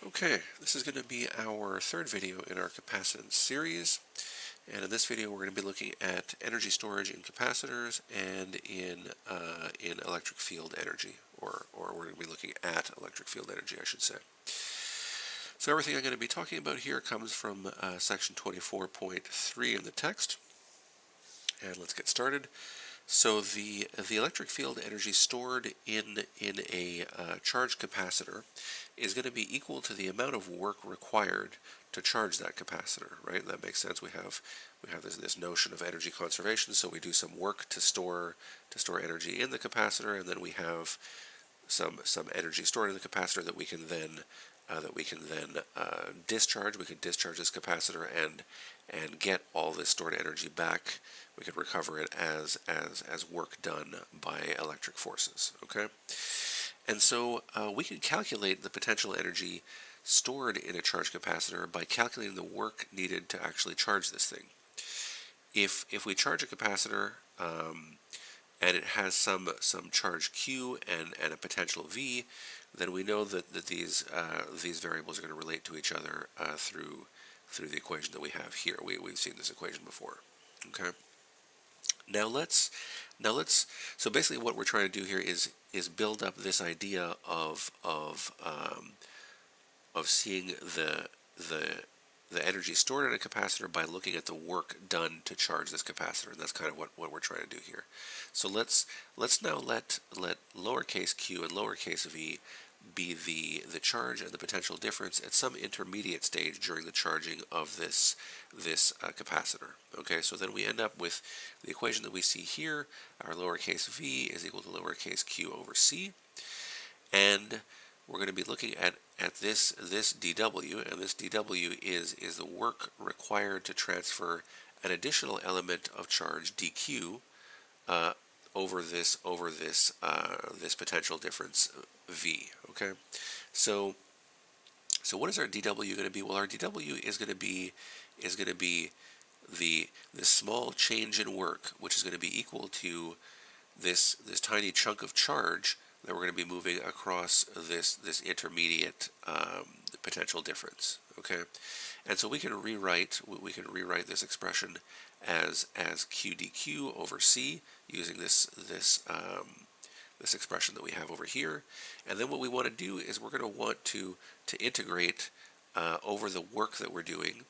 Okay, this is going to be our third video in our capacitance series, and in this video we're going to be looking at energy storage in capacitors and in electric field energy, or we're going to be looking at electric field energy, I should say. So everything I'm going to be talking about here comes from section 24.3 in the text, and let's get started. So the electric field energy stored in a charged capacitor is going to be equal to the amount of work required to charge that capacitor, right? That makes sense. We have this notion of energy conservation, so we do some work to store energy in the capacitor, and then we have some energy stored in the capacitor that we can then discharge. We can discharge this capacitor and get all this stored energy back. We can recover it as work done by electric forces. Okay, and so we can calculate the potential energy stored in a charged capacitor by calculating the work needed to actually charge this thing. If we charge a capacitor and it has some charge Q and a potential V, then we know that these variables are going to relate to each other through the equation that we have here. We've seen this equation before. Okay. Now let's so basically what we're trying to do here is build up this idea of seeing the energy stored in a capacitor by looking at the work done to charge this capacitor, and that's kind of what we're trying to do here. So let's now let lowercase q and lowercase v be the charge and the potential difference at some intermediate stage during the charging of this capacitor. Okay, so then we end up with the equation that we see here. Our lowercase v is equal to lowercase q over c, and we're going to be looking at this dW, and this dW is the work required to transfer an additional element of charge dq over this potential difference v. Okay, so what is our dW going to be? Well, our dW is going to be the small change in work, which is going to be equal to this tiny chunk of charge that we're going to be moving across this intermediate potential difference. Okay, and so we can rewrite this expression as q dq over c using this expression that we have over here. And then what we want to do is we're going to want to integrate over the work that we're doing.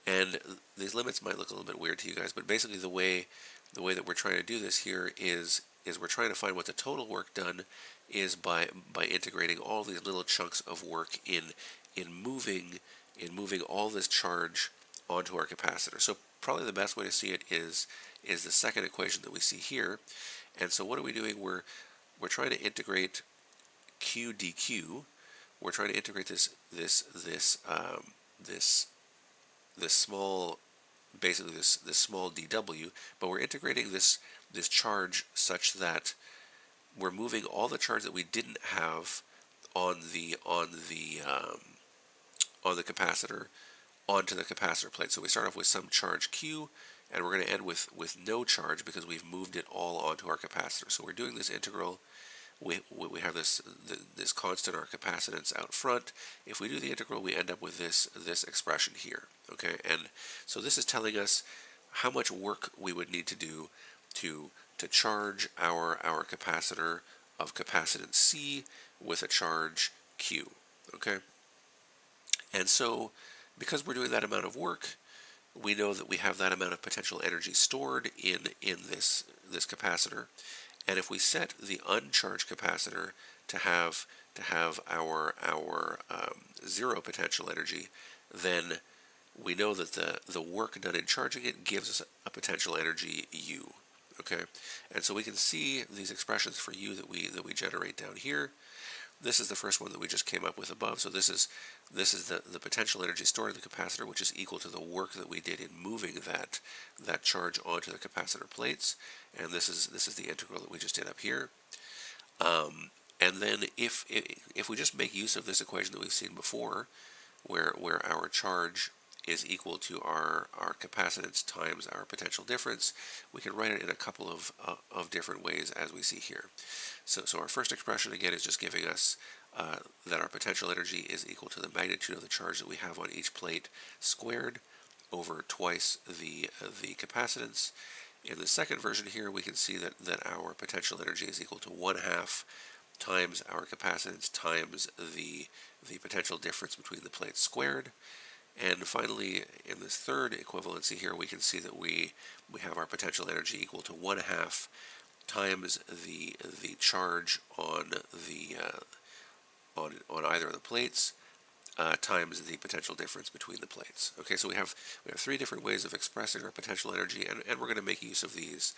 And these limits might look a little bit weird to you guys, but basically the way that we're trying to do this here is we're trying to find what the total work done is by integrating all these little chunks of work in moving all this charge onto our capacitor. So probably the best way to see it is the second equation that we see here. And so what are we doing? We're trying to integrate q dq. We're trying to integrate this small, basically this small dW, but we're integrating this charge such that we're moving all the charge that we didn't have on the capacitor onto the capacitor plate. So we start off with some charge Q, and we're going to end with no charge because we've moved it all onto our capacitor. So we're doing this integral. We have this constant, our capacitance, out front. If we do the integral, we end up with this expression here. Okay, and so this is telling us how much work we would need to do to charge our capacitor of capacitance C with a charge Q. Okay, and so because we're doing that amount of work, we know that we have that amount of potential energy stored in this capacitor. And if we set the uncharged capacitor to have our zero potential energy, then we know that the work done in charging it gives us a potential energy U. Okay, and so we can see these expressions for U that we generate down here. This is the first one that we just came up with above. So this is the potential energy stored in the capacitor, which is equal to the work that we did in moving that charge onto the capacitor plates. And this is the integral that we just did up here. And then if we just make use of this equation that we've seen before, where our charge is equal to our capacitance times our potential difference, we can write it in a couple of different ways as we see here. So our first expression again is just giving us that our potential energy is equal to the magnitude of the charge that we have on each plate squared over twice the capacitance. In the second version here, we can see that our potential energy is equal to 1/2 times our capacitance times the potential difference between the plates squared. And finally, in this third equivalency here, we can see that we have our potential energy equal to 1/2 times the charge on the on either of the plates times the potential difference between the plates. Okay, so we have three different ways of expressing our potential energy, and we're going to make use of these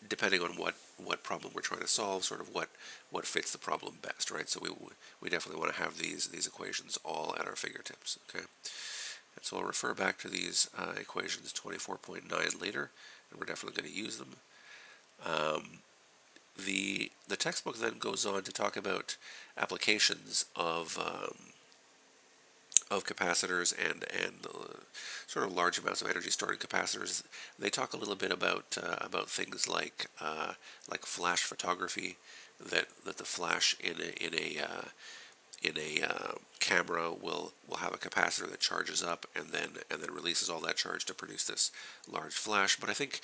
depending on what problem we're trying to solve, sort of what fits the problem best, right? So we definitely want to have these equations all at our fingertips. Okay, and so I'll refer back to these equations 24.9 later, and we're definitely going to use them. The textbook then goes on to talk about applications of capacitors and sort of large amounts of energy stored in capacitors. They talk a little bit about things like flash photography, that the flash in a camera will have a capacitor that charges up and then releases all that charge to produce this large flash. But I think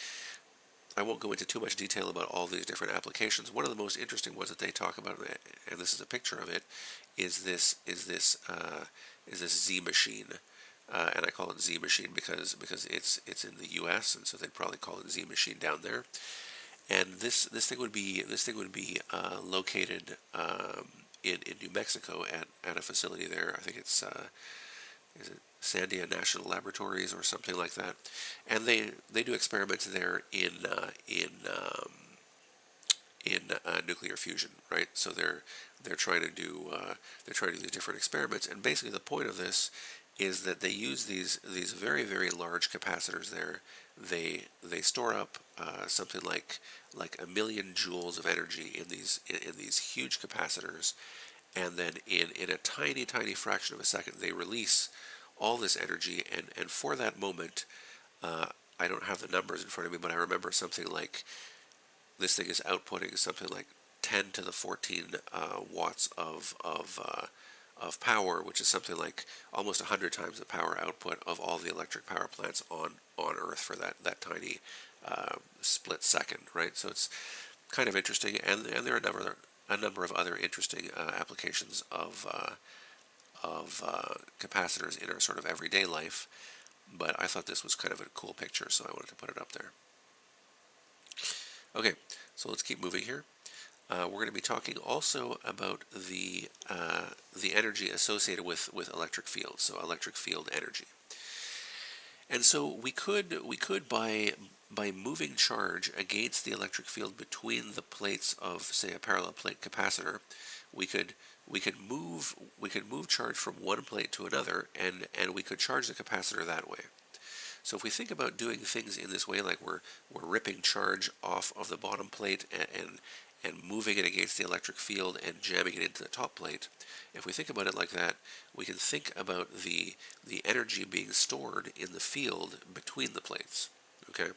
I won't go into too much detail about all these different applications. One of the most interesting ones that they talk about, and this is a picture of it, is this Z machine, and I call it Z machine because it's in the U.S. and so they'd probably call it Z machine down there. And this thing would be located in New Mexico at a facility there. I think it's is it Sandia National Laboratories or something like that, and they do experiments there in nuclear fusion, right? So they're trying to do these different experiments, and basically the point of this is that they use these very, very large capacitors there. They store up something like 1,000,000 joules of energy in these huge capacitors, and then in a tiny fraction of a second they release all this energy, and for that moment, I don't have the numbers in front of me, but I remember something like this thing is outputting something like 10 to the 14 watts of power, which is something like almost 100 times the power output of all the electric power plants on Earth for that tiny split second, right? So it's kind of interesting, and there are a number of other interesting applications of capacitors in our sort of everyday life, but I thought this was kind of a cool picture, so I wanted to put it up there. Okay, so let's keep moving here. We're going to be talking also about the energy associated with electric fields, so electric field energy. And so we could by moving charge against the electric field between the plates of, say, a parallel plate capacitor, we could move charge from one plate to another, and we could charge the capacitor that way. So if we think about doing things in this way, like we're ripping charge off of the bottom plate and moving it against the electric field and jamming it into the top plate, if we think about it like that, we can think about the energy being stored in the field between the plates. Okay,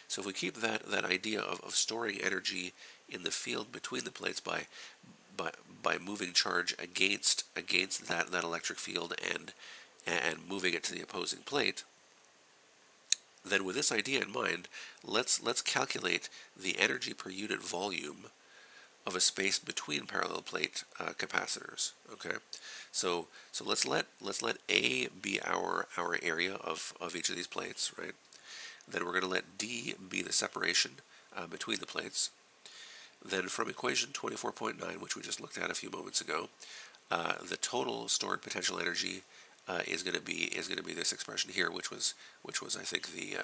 so if we keep that idea of storing energy in the field between the plates by moving charge against that electric field and moving it to the opposing plate, then with this idea in mind, let's calculate the energy per unit volume of a space between parallel plate capacitors. Okay, so let's let A be our area of each of these plates, right? Then we're going to let D be the separation between the plates. Then from equation 24.9, which we just looked at a few moments ago, the total stored potential energy is going to be this expression here, which was I think the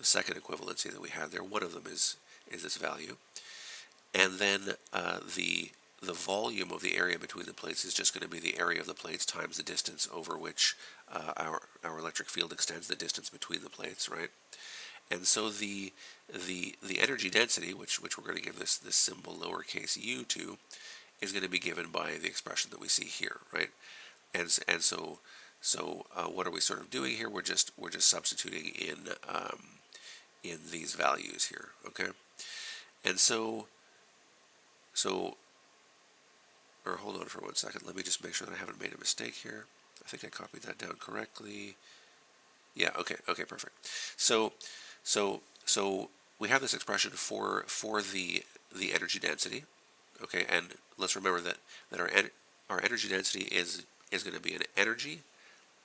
second equivalency that we had there. One of them is this value, and then the volume of the area between the plates is just going to be the area of the plates times the distance over which our electric field extends, the distance between the plates, right? And so the energy density, which we're going to give this symbol lowercase u to, is going to be given by the expression that we see here, right? And so what are we sort of doing here? We're just substituting in these values here, okay? And so or hold on for 1 second. Let me just make sure that I haven't made a mistake here. I think I copied that down correctly. Yeah, okay, perfect. So, so we have this expression for the energy density, okay, and let's remember that our energy density is going to be an energy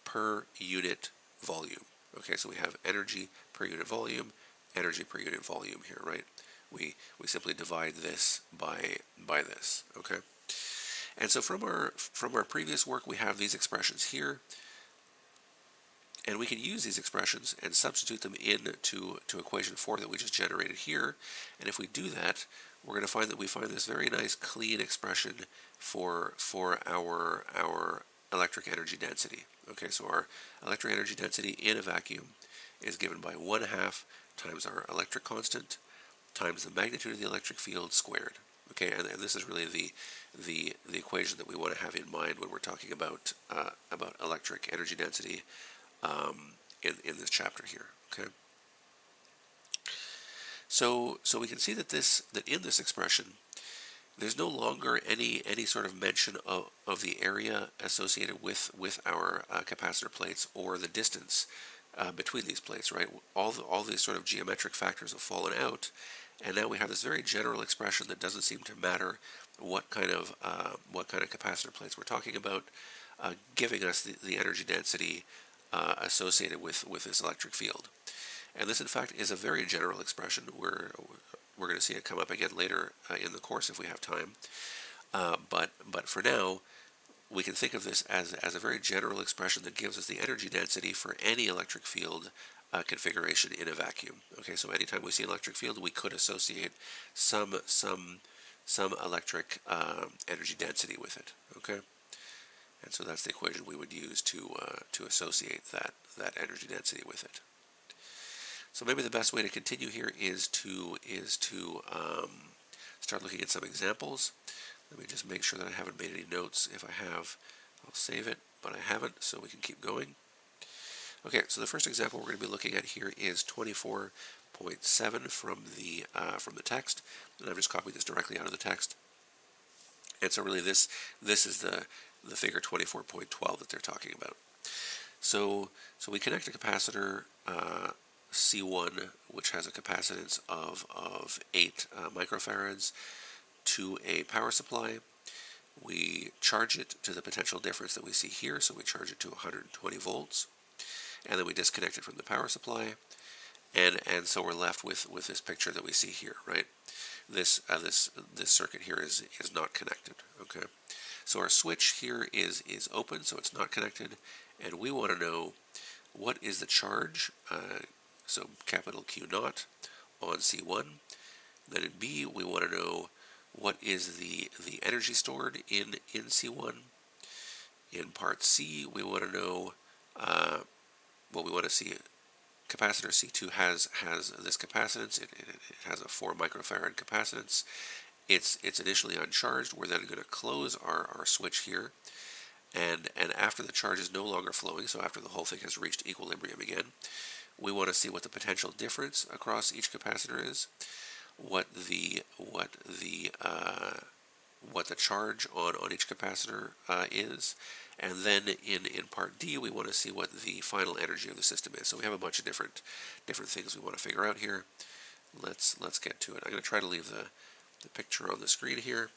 per unit volume. Okay, so we have energy per unit volume, energy per unit volume here, right? We simply divide this by this, okay? And so from our previous work, we have these expressions here, and we can use these expressions and substitute them into equation 4 that we just generated here. And if we do that, we're going to find that we find this very nice clean expression for our electric energy density. Okay, so our electric energy density in a vacuum is given by 1/2 times our electric constant times the magnitude of the electric field squared. Okay, and this is really the equation that we want to have in mind when we're talking about electric energy density in this chapter here. Okay, so we can see that in this expression, there's no longer any sort of mention of the area associated with our capacitor plates or the distance between these plates, right? All these sort of geometric factors have fallen out, and now we have this very general expression that doesn't seem to matter what kind of capacitor plates we're talking about, giving us the energy density associated with this electric field. And this, in fact, is a very general expression. We're going to see it come up again later in the course if we have time. But for now, we can think of this as a very general expression that gives us the energy density for any electric field configuration in a vacuum. Okay, so anytime we see an electric field, we could associate some electric energy density with it. Okay, and so that's the equation we would use to associate that energy density with it. So maybe the best way to continue here is to start looking at some examples. Let me just make sure that I haven't made any notes. If I have, I'll save it, but I haven't, so we can keep going. Okay, so the first example we're going to be looking at here is 24.7 from the text, and I've just copied this directly out of the text. And so really this is the figure 24.12 that they're talking about. So we connect a capacitor C1, which has a capacitance of 8 microfarads, to a power supply. We charge it to the potential difference that we see here, so we charge it to 120 volts, and then we disconnect it from the power supply, and so we're left with this picture that we see here, right? This circuit here is not connected. Okay, so our switch here is open, so it's not connected, and we want to know what is the charge. So capital Q naught on C1. Then in B, we want to know what is the energy stored in C1. In part C, we want to know, we want to see capacitor C2 has this capacitance. It has a 4 microfarad capacitance. It's initially uncharged. We're then going to close our switch here. And after the charge is no longer flowing, so after the whole thing has reached equilibrium again, we want to see what the potential difference across each capacitor is, what the charge on each capacitor is, and then in part D we want to see what the final energy of the system is. So we have a bunch of different things we want to figure out here. Let's get to it. I'm going to try to leave the picture on the screen here.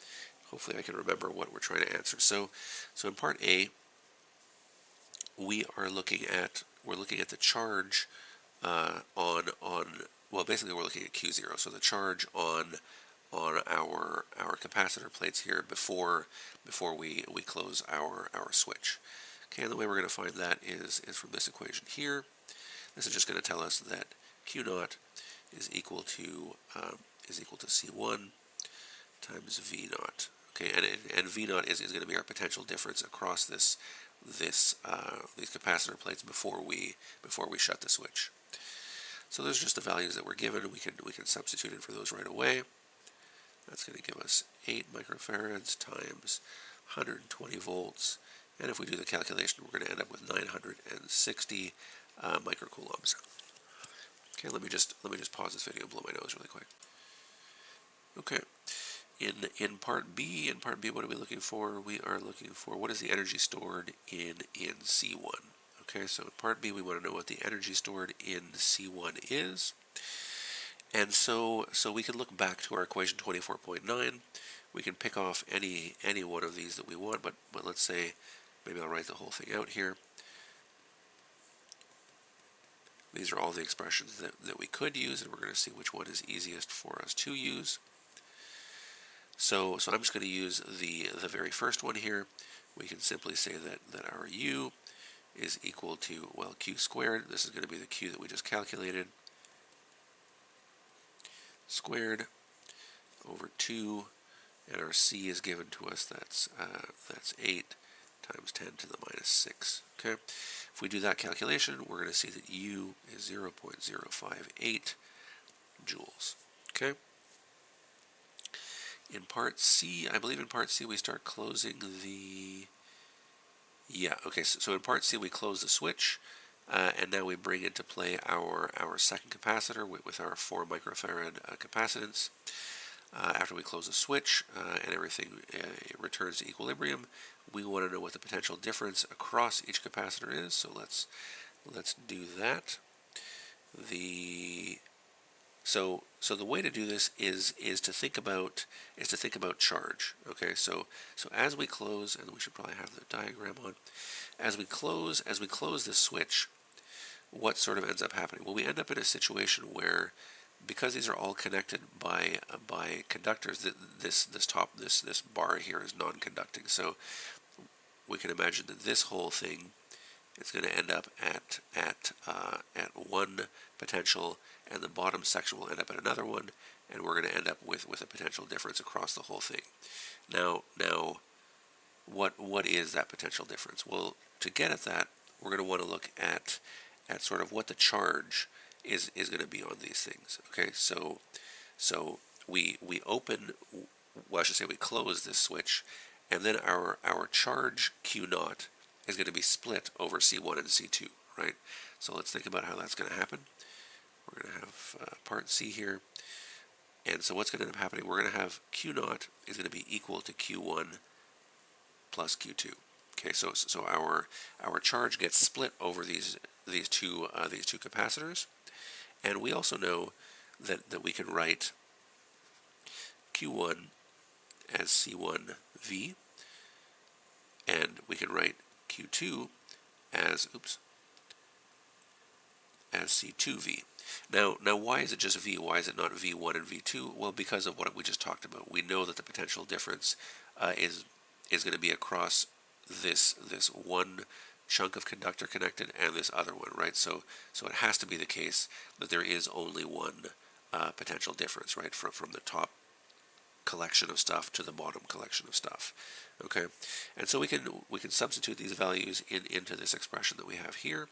Hopefully I can remember what we're trying to answer. So in part A, we're looking at the charge basically we're looking at Q0, so the charge on our capacitor plates here before we close our switch. Okay, and the way we're going to find that is from this equation here. This is just going to tell us that Q naught is equal to C1 times V naught. Okay, and V naught is going to be our potential difference across these capacitor plates before we shut the switch. So those are just the values that we're given. We can substitute in for those right away. That's going to give us 8 microfarads times 120 volts, and if we do the calculation, we're going to end up with 960 microcoulombs. Okay, let me just pause this video and blow my nose really quick. Okay, In part B, what are we looking for? We are looking for what is the energy stored in C1. Okay, so in part B, we want to know what the energy stored in C1 is. And so we can look back to our equation 24.9. We can pick off any one of these that we want, but let's say, maybe I'll write the whole thing out here. These are all the expressions that we could use, and we're going to see which one is easiest for us to use. So I'm just going to use the very first one here. We can simply say that our U is equal to, well, Q squared. This is going to be the Q that we just calculated. Squared over 2, and our C is given to us. That's 8 times 10 to the minus 6. Okay. If we do that calculation, we're going to see that U is 0.058 joules. Okay. In part C, I believe in part C we start closing the... Yeah, okay, so in part C we close the switch, and now we bring into play our second capacitor with our 4 microfarad capacitance. After we close the switch and everything returns to equilibrium, we want to know what the potential difference across each capacitor is, so let's do that. So the way to do this is to think about charge. Okay, so as we close, and we should probably have the diagram on. As we close this switch, what sort of ends up happening? Well, we end up in a situation where, because these are all connected by conductors, this bar here is non-conducting. So we can imagine that this whole thing is going to end up at one potential, and the bottom section will end up at another one, and we're going to end up with a potential difference across the whole thing. Now, what is that potential difference? Well, to get at that, we're going to want to look at sort of what the charge is going to be on these things. Okay, so we open, well, I should say we close this switch, and then our charge Q naught is going to be split over C1 and C2, right? So let's think about how that's going to happen. We're going to have part C here, and so what's going to end up happening? We're going to have Q naught is going to be equal to Q1 plus Q2. Okay, so our charge gets split over these two capacitors, and we also know that we can write Q1 as C1V, and we can write Q2 as C2V. Now why is it just V? Why is it not V1 and V2? Well, because of what we just talked about. We know that the potential difference is going to be across this one chunk of conductor connected and this other one, right? So it has to be the case that there is only one potential difference, right, from the top collection of stuff to the bottom collection of stuff. Okay, and so we can substitute these values into this expression that we have here.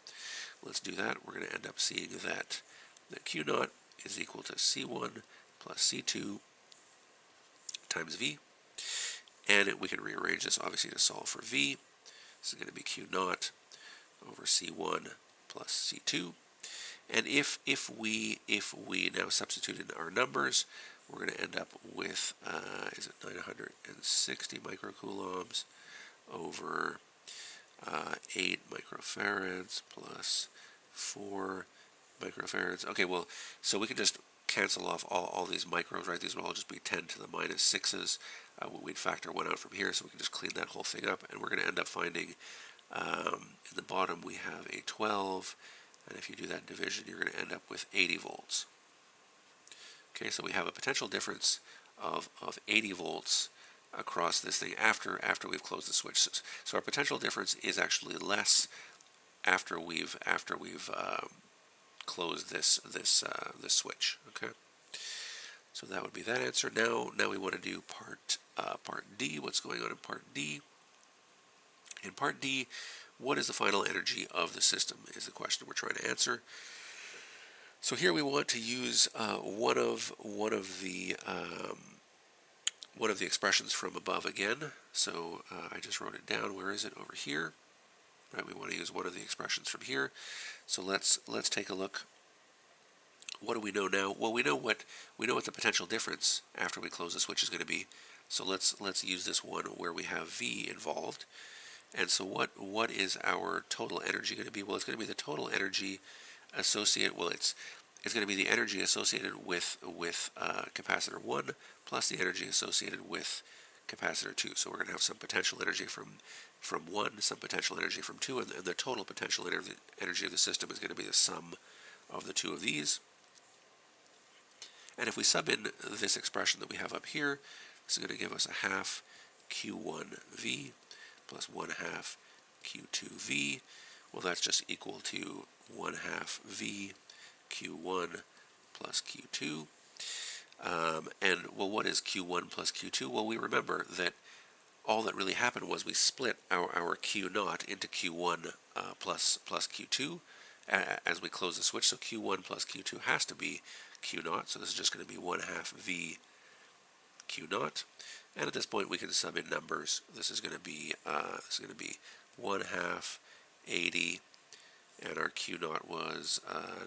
Let's do that. We're going to end up seeing that Q naught is equal to C1 plus C2 times V, and we can rearrange this obviously to solve for V. This is going to be Q naught over C1 plus C2, and if we now substitute in our numbers, we're going to end up with, is it 960 microcoulombs over 8 microfarads plus 4 microfarads. Okay, well, so we can just cancel off all these micros, right? These will all just be 10 to the minus 6s. We'd factor 1 out from here, so we can just clean that whole thing up, and we're going to end up finding in the bottom we have a 12, and if you do that division, you're going to end up with 80 volts. Okay, so we have a potential difference of 80 volts across this thing after we've closed the switch. So our potential difference is actually less after we've closed this switch. Okay, so that would be that answer. Now we want to do part D. What's going on in part D? In part D, what is the final energy of the system is the question we're trying to answer. So here we want to use one of the expressions from above again. So I just wrote it down. Where is it? Over here. Right. We want to use one of the expressions from here. So let's take a look. What do we know now? Well, we know what the potential difference after we close the switch is going to be. So let's use this one where we have V involved. And so what is our total energy going to be? Well, it's going to be the total energy associated. Well, it's going to be the energy associated with capacitor 1 plus the energy associated with capacitor 2. So we're going to have some potential energy from 1, some potential energy from 2, and the total potential energy of the system is going to be the sum of the two of these. And if we sub in this expression that we have up here, this is going to give us a half Q1V plus 1 half Q2V. Well, that's just equal to 1 half V Q1 plus Q2. And, well, what is Q1 plus Q2? Well, we remember that all that really happened was we split our Q naught into Q1 plus Q2 as we close the switch. So Q1 plus Q2 has to be Q naught. So this is just going to be 1 half V Q naught. And at this point, we can sub in numbers. This is going to be 1 half 80, and our Q naught was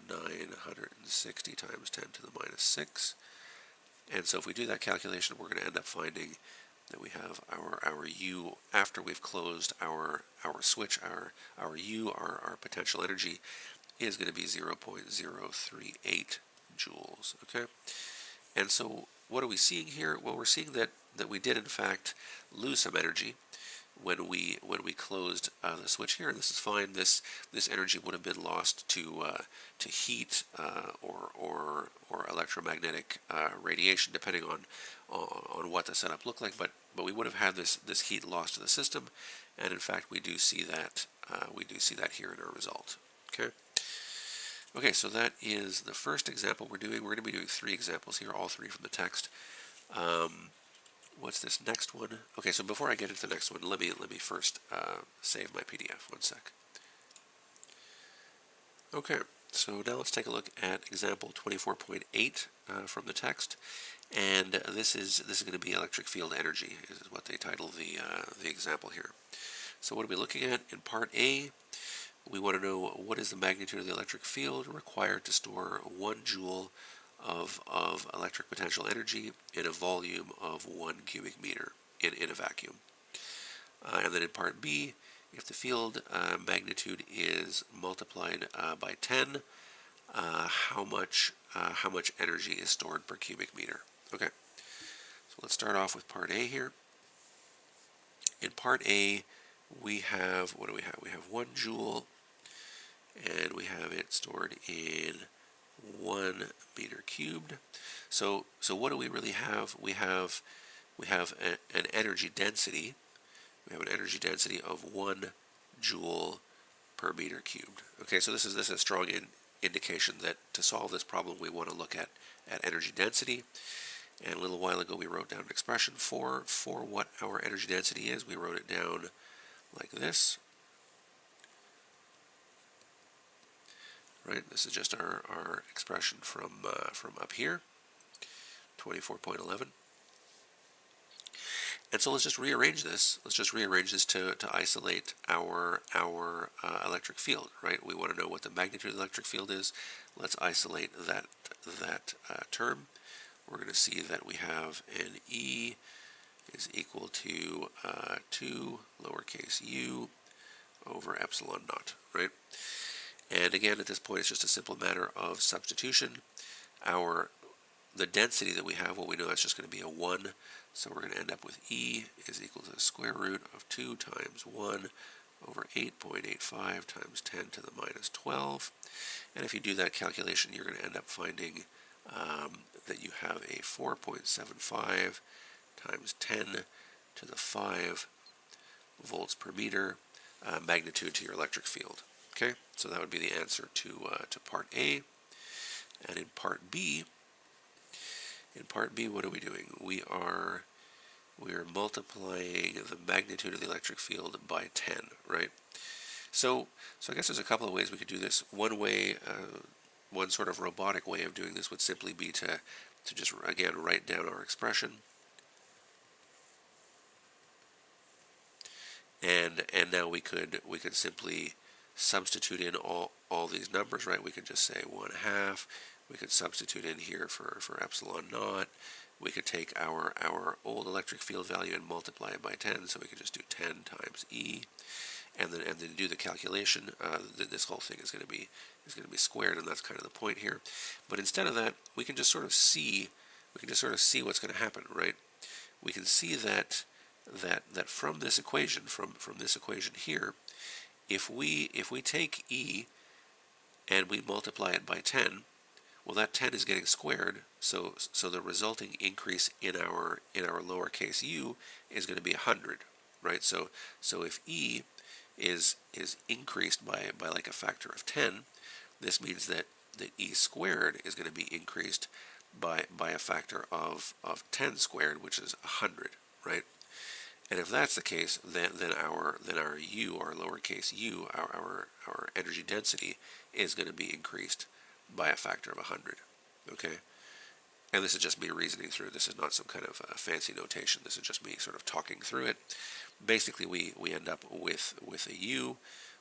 960 times 10 to the minus 6. And so if we do that calculation, we're going to end up finding that we have our U after we've closed our switch, our U, our potential energy, is going to be 0.038 joules. Okay, and so what are we seeing here? Well, we're seeing that we did in fact lose some energy when we closed the switch here, and this is fine. This energy would have been lost to heat or electromagnetic radiation, depending on what the setup looked like. But we would have had this heat lost to the system, and in fact we do see that here in our result. Okay. Okay, so that is the first example we're doing. We're going to be doing 3 examples here, all 3 from the text. What's this next one? Okay, so before I get into the next one, let me first save my PDF. One sec. Okay, so now let's take a look at example 24.8 from the text, and this is going to be electric field energy, is what they title the example here. So what are we looking at in part A? We want to know what is the magnitude of the electric field required to store 1 joule of electric potential energy in a volume of 1 cubic meter in a vacuum. And then in part B, if the field magnitude is multiplied by 10, how much energy is stored per cubic meter? Okay, so let's start off with part A here. In part A, we have, what do we have? We have 1 joule, and we have it stored in 1 meter cubed. So what do we really have? We have an energy density. We have an energy density of 1 joule per meter cubed. Okay, so this is a strong indication that to solve this problem, we want to look at energy density. And a little while ago, we wrote down an expression for what our energy density is. We wrote it down like this. Right, this is just our expression from up here, 24.11. And so let's just rearrange this. Let's just rearrange this to isolate our electric field. Right, we want to know what the magnitude of the electric field is. Let's isolate that term. We're going to see that we have an E is equal to 2 lowercase u over epsilon naught. Right. And again, at this point, it's just a simple matter of substitution. The density that we have, well, we know that's just going to be a 1. So we're going to end up with E is equal to the square root of 2 times 1 over 8.85 times 10 to the minus 12. And if you do that calculation, you're going to end up finding that you have a 4.75 times 10 to the 5 volts per meter magnitude to your electric field. Okay, so that would be the answer to part A. And in part B, what are we doing? We are multiplying the magnitude of the electric field by 10, right? So I guess there's a couple of ways we could do this. One way, one sort of robotic way of doing this would simply be to just again write down our expression. And now we could simply substitute in all these numbers, right? We could just say 1 half, We could substitute in here for epsilon naught. We could take our old electric field value and multiply it by 10, so we could just do 10 times E, and then do the calculation. This whole thing is going to be squared, and that's kind of the point here. But instead of that, we can just sort of see what's going to happen, right? We can see that from this equation, from this equation here, if we take E and we multiply it by 10, well, that 10 is getting squared, so the resulting increase in our lowercase u is going to be 100, right? So if E is increased by like a factor of 10, this means that E squared is going to be increased by a factor of 10 squared, which is 100, right? And if that's the case, then our u, our lowercase u, our energy density is going to be increased by a factor of 100. Okay, and this is just me reasoning through. This is not some kind of fancy notation. This is just me sort of talking through it. Basically, we end up with a u,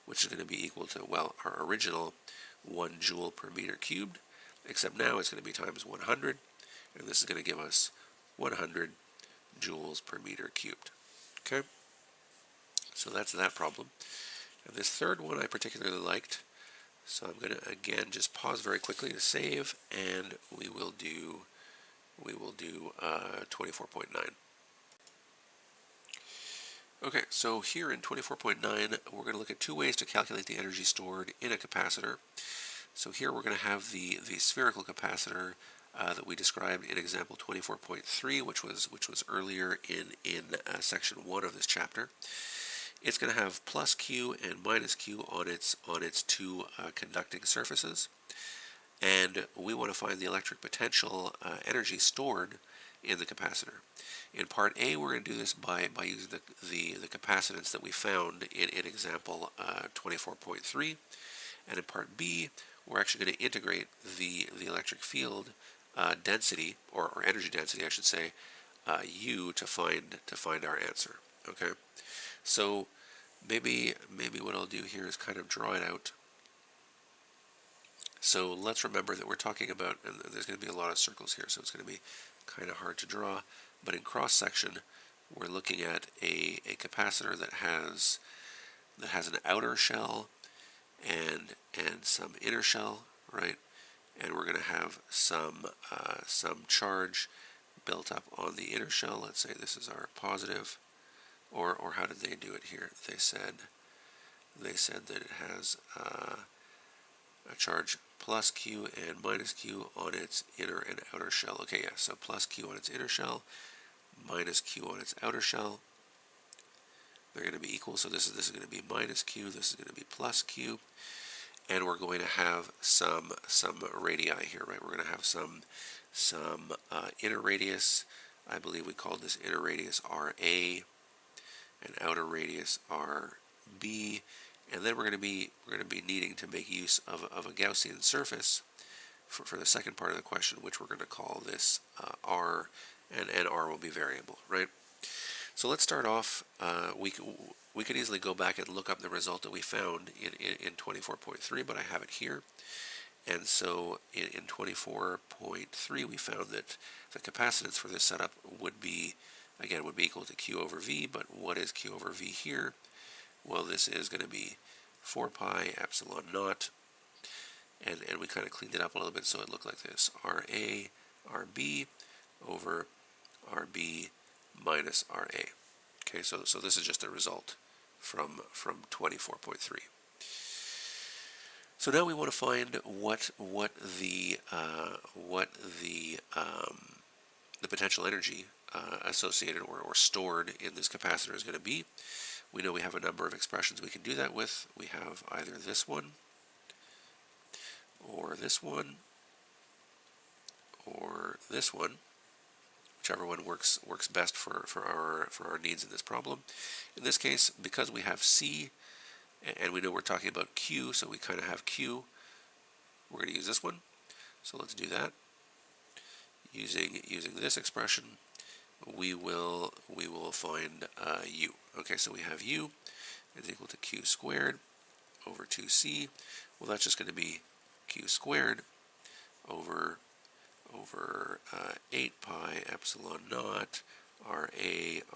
which is going to be equal to, well, our original 1 joule per meter cubed, except now it's going to be times 100, and this is going to give us 100 joules per meter cubed. Okay, so that's that problem. And this third one I particularly liked, so I'm going to again just pause very quickly to save, and we will do 24.9. Okay, so here in 24.9, we're going to look at two ways to calculate the energy stored in a capacitor. So here we're going to have the spherical capacitor that we described in example 24.3, which was earlier in section 1 of this chapter. It's going to have plus Q and minus Q on its two conducting surfaces, and we want to find the electric potential energy stored in the capacitor. In part A, we're going to do this by using the capacitance that we found in example 24.3, and in part B, we're actually going to integrate the electric field density, or energy density, I should say, U, to find our answer. Okay, so maybe what I'll do here is kind of draw it out. So let's remember that we're talking about, and there's going to be a lot of circles here, so it's going to be kind of hard to draw. But in cross section, we're looking at a capacitor that has an outer shell and some inner shell, right? And we're going to have some charge built up on the inner shell. Let's say this is our positive, or how did they do it here? They said that it has a charge plus Q and minus Q on its inner and outer shell. Okay, yeah, so plus Q on its inner shell, minus Q on its outer shell. They're going to be equal, so this is going to be minus Q, this is going to be plus Q, and we're going to have some radii here, right? We're going to have some inner radius. I believe we called this inner radius RA, and outer radius RB, and then we're going to be needing to make use of a Gaussian surface for the second part of the question, which we're going to call this R, and R will be variable, right? So let's start off. We could easily go back and look up the result that we found in 24.3, but I have it here. And so in 24.3, we found that the capacitance for this setup would be equal to Q over V. But what is Q over V here? Well, this is going to be 4 pi epsilon naught, and we kind of cleaned it up a little bit so it looked like this: RA RB over RB minus RA. Okay, so this is just a result from 24.3. So now we want to find what the potential energy associated or stored in this capacitor is going to be. We know we have a number of expressions we can do that with. We have either this one, or this one, or this one, whichever one works best for our needs in this problem. In this case, because we have C, and we know we're talking about Q, so we kind of have Q, we're going to use this one. So let's do that. Using this expression, we will find U. Okay, so we have U is equal to Q squared over 2C. Well, that's just going to be Q squared over 8 pi epsilon naught RA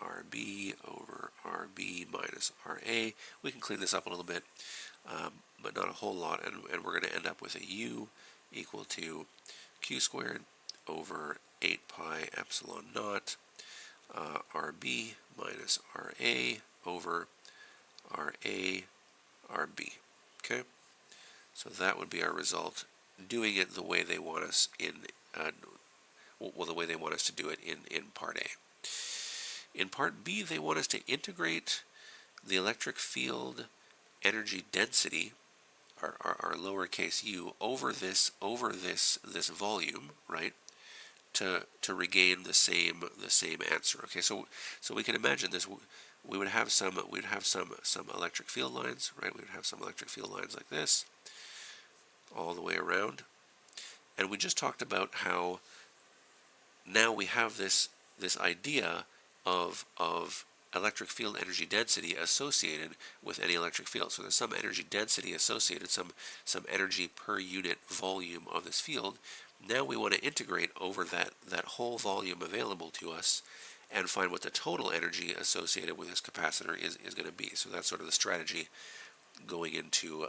RB over RB minus RA. We can clean this up a little bit, but not a whole lot, and we're going to end up with a U equal to Q squared over 8 pi epsilon naught RB minus RA over RA RB. Okay, so that would be our result, doing it the way they want us the way they want us to do it in part A. In part B, they want us to integrate the electric field energy density, our lowercase u, over this volume, right? To regain the same answer. Okay, so we can imagine this. We would have some electric field lines, right? We would have some electric field lines like this, all the way around. And we just talked about how now we have this idea of electric field energy density associated with any electric field. So there's some energy density associated, some energy per unit volume of this field. Now we want to integrate over that whole volume available to us and find what the total energy associated with this capacitor is going to be. So that's sort of the strategy going into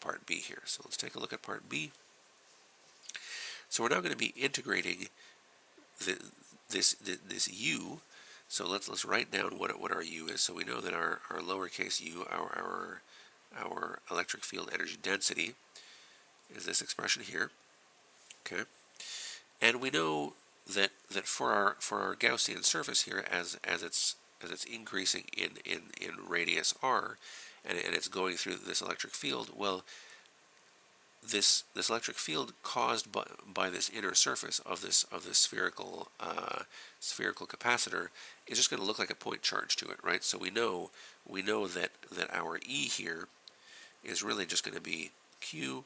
part B here. So let's take a look at part B. So we're now going to be integrating this U. So let's write down what our U is. So we know that our lowercase u, our electric field energy density, is this expression here. Okay, and we know that for our Gaussian surface here, as it's increasing in radius r, and it's going through this electric field, well, this electric field caused by this inner surface of this spherical capacitor is just going to look like a point charge to it, right? So we know that our E here is really just going to be Q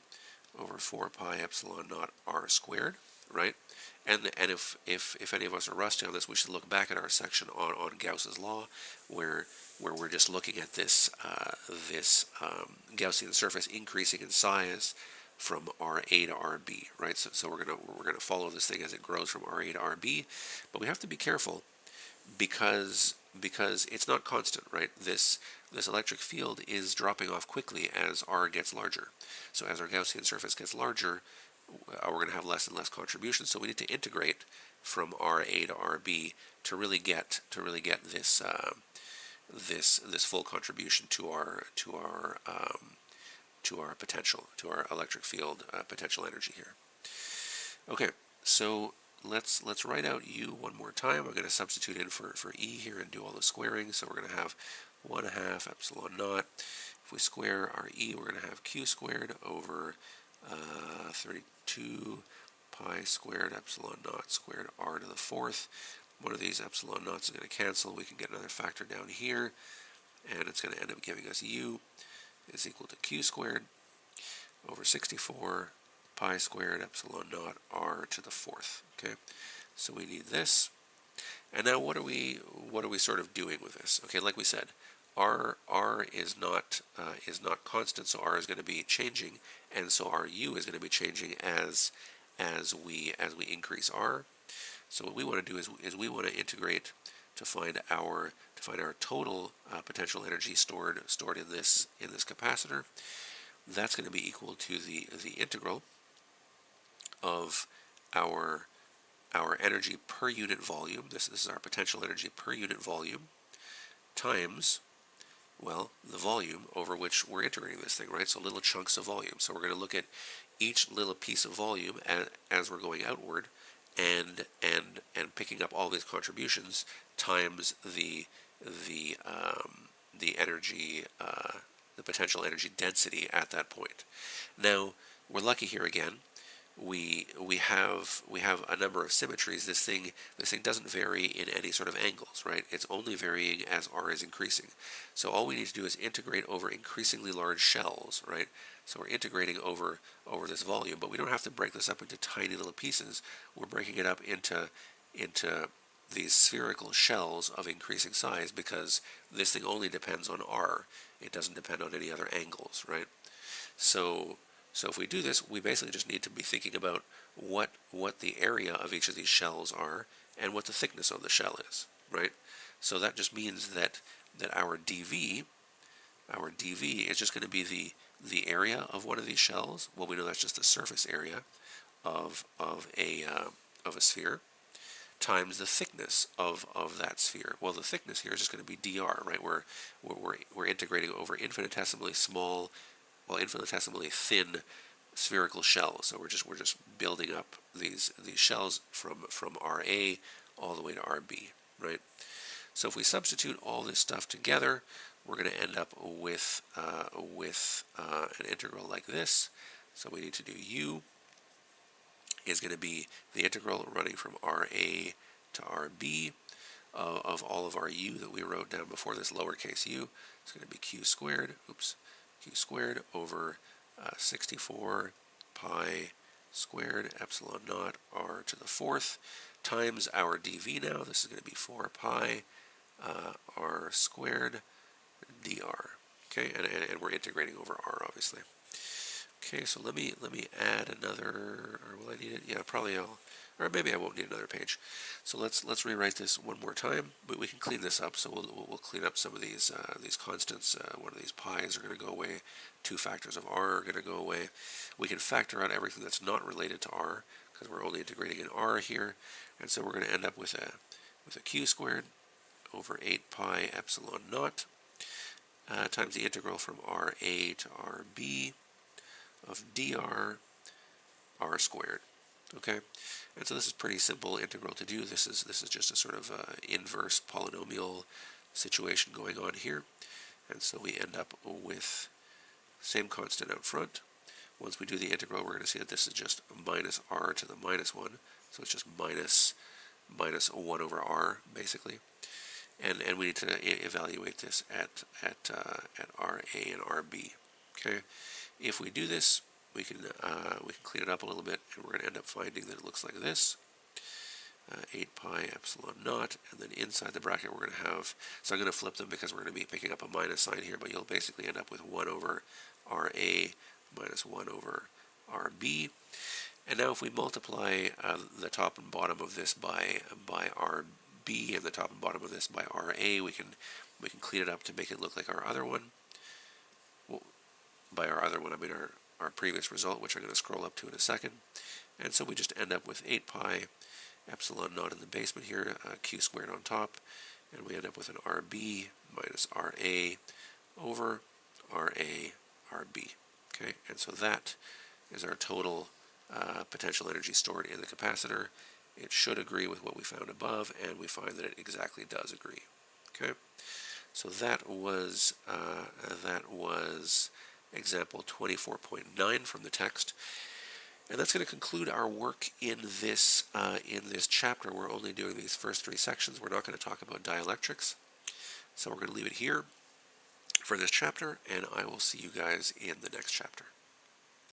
over 4 pi epsilon naught r squared, right? And if any of us are rusty on this, we should look back at our section on Gauss's law, where we're just looking at this Gaussian surface increasing in size from RA to RB, right? So we're gonna follow this thing as it grows from RA to RB, but we have to be careful because it's not constant, right? This electric field is dropping off quickly as R gets larger. So as our Gaussian surface gets larger, we're going to have less and less contribution. So we need to integrate from RA to RB to really get this this full contribution to our potential, to our electric field potential energy here. Okay, so let's write out U one more time. I'm going to substitute in for E here and do all the squaring. So we're going to have 1/2 epsilon naught. If we square our E, we're going to have Q squared over 32 pi squared epsilon naught squared r to the 4th. One of these epsilon naughts is going to cancel. We can get another factor down here, and it's going to end up giving us U is equal to Q squared over 64 pi squared epsilon naught r to the 4th. Okay, so we need this, and now what are we sort of doing with this? Okay, like we said, r is not constant, so r is going to be changing, and so our u is going to be changing as we increase r. So what we want to do is we want to integrate to find our total potential energy stored in this capacitor. That's going to be equal to the integral of our energy per unit volume. This is our potential energy per unit volume times, well, the volume over which we're integrating this thing, right? So little chunks of volume. So we're going to look at each little piece of volume as we're going outward, and picking up all these contributions times the energy, the potential energy density at that point. Now we're lucky here again. We have a number of symmetries. This thing doesn't vary in any sort of angles, right? It's only varying as r is increasing. So all we need to do is integrate over increasingly large shells, right? So we're integrating over this volume, but we don't have to break this up into tiny little pieces. We're breaking it up into these spherical shells of increasing size, because this thing only depends on r. It doesn't depend on any other angles, right? So So if we do this, we basically just need to be thinking about what the area of each of these shells are and what the thickness of the shell is, right? So that just means that our dV is just going to be the area of one of these shells. Well, we know that's just the surface area of a sphere times the thickness of that sphere. Well, the thickness here is just going to be dr, right? We're integrating over infinitesimally small, well, infinitesimally thin spherical shells. So we're just building up these shells from RA all the way to RB, right? So if we substitute all this stuff together, we're going to end up with an integral like this. So we need to do u is going to be the integral running from RA to RB of all of our u that we wrote down before, this lowercase u. It's going to be q squared, q squared over 64 pi squared epsilon naught r to the fourth times our dv now. This is going to be 4 pi r squared dr. Okay, and we're integrating over r, obviously. Okay, so let me add another, or will I need it? Yeah, probably or maybe I won't need another page. So let's rewrite this one more time, but we can clean this up. So we'll clean up some of these constants. One of these pi's are going to go away. 2 factors of r are going to go away. We can factor out everything that's not related to r because we're only integrating in r here, and so we're going to end up with a q squared over 8 pi epsilon naught times the integral from RA to RB of dr r squared. Okay, and so this is pretty simple integral to do. This is just a sort of inverse polynomial situation going on here, and so we end up with same constant out front. Once we do the integral, we're going to see that this is just minus r to the minus 1, so it's just minus 1 over r basically. And we need to evaluate this at RA and RB. Okay, if we do this, we can clean it up a little bit, and we're going to end up finding that it looks like this: 8 pi epsilon naught, and then inside the bracket we're going to have. So I'm going to flip them because we're going to be picking up a minus sign here, but you'll basically end up with 1 over RA minus 1 over RB. And now if we multiply the top and bottom of this by RB and the top and bottom of this by RA, we can clean it up to make it look like our other one. Well, by our other one, I mean our previous result, which I'm going to scroll up to in a second. And so we just end up with 8 pi epsilon naught in the basement here, q squared on top, and we end up with an RB minus RA over RA RB. Okay, and so that is our total potential energy stored in the capacitor. It should agree with what we found above, and we find that it exactly does agree. Okay, so that was example 24.9 from the text, and that's going to conclude our work in this chapter. We're only doing these first 3 sections. We're not going to talk about dielectrics, so we're going to leave it here for this chapter, and I will see you guys in the next chapter.